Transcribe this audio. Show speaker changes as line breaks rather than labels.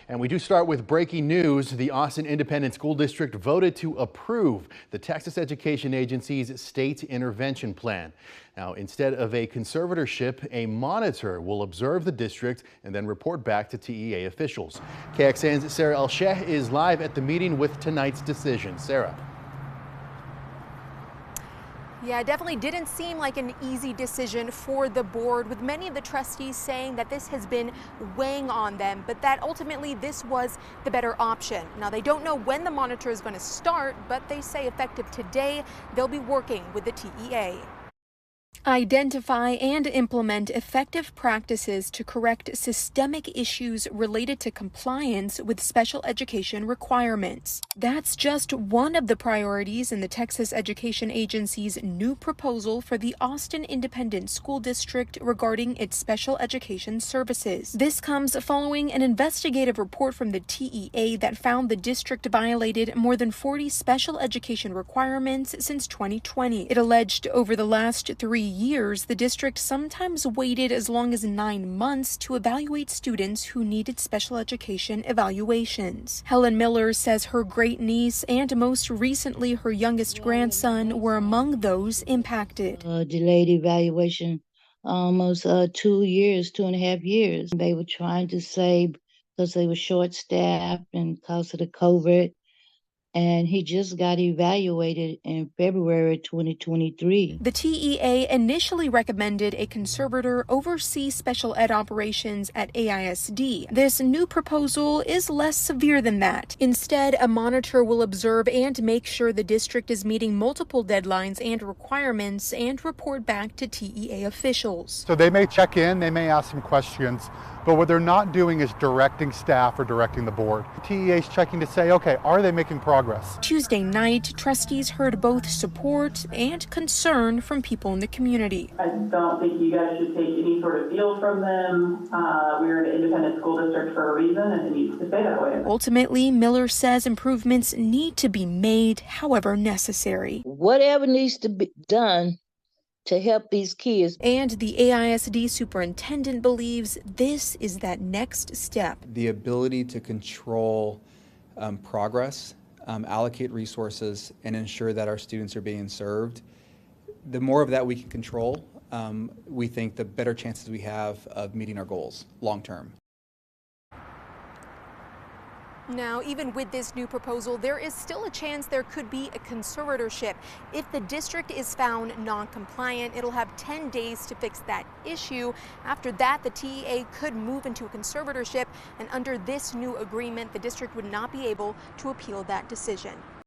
And we do start with breaking news. The Austin Independent School District voted to approve the Texas Education Agency's state intervention plan. Now, instead of a conservatorship, a monitor will observe the district and then report back to TEA officials. KXAN's Sarah El-Sheikh is live at the meeting with tonight's decision. Sarah.
Yeah, it definitely didn't seem like an easy decision for the board, with many of the trustees saying that this has been weighing on them, but that ultimately this was the better option. Now, they don't know when the monitor is going to start, but they say effective today, they'll be working with the TEA. Identify and implement effective practices to correct systemic issues related to compliance with special education requirements. That's just one of the priorities in the Texas Education Agency's new proposal for the Austin Independent School District regarding its special education services. This comes following an investigative report from the TEA that found the district violated more than 40 special education requirements since 2020. It alleged over the last 3 years, the district sometimes waited as long as 9 months to evaluate students who needed special education evaluations. Helen Miller says her great-niece and most recently her youngest grandson were among those impacted.
Delayed evaluation, almost 2 years, 2.5 years. They were trying to save because they were short-staffed and because of the COVID. And he just got evaluated in February 2023.
The TEA initially recommended a conservator oversee special ed operations at ISD. This new proposal is less severe than that. Instead, a monitor will observe and make sure the district is meeting multiple deadlines and requirements and report back to TEA officials.
So they may check in, they may ask some questions, but what they're not doing is directing staff or directing the board. TEA is checking to say, okay, are they making progress?
Tuesday night, trustees heard both support and concern from people in the community.
I don't think you guys should take any sort of deal from them. We're an independent school district for a reason, and it needs to stay that way.
Ultimately, Miller says improvements need to be made, however necessary.
Whatever needs to be done to help these kids.
And the AISD superintendent believes this is that next step.
The ability to control progress, allocate resources, and ensure that our students are being served. The more of that we can control, we think the better chances we have of meeting our goals long term.
Now, even with this new proposal, there is still a chance there could be a conservatorship. If the district is found non-compliant, it'll have 10 days to fix that issue. After that, the TEA could move into a conservatorship, and under this new agreement, the district would not be able to appeal that decision.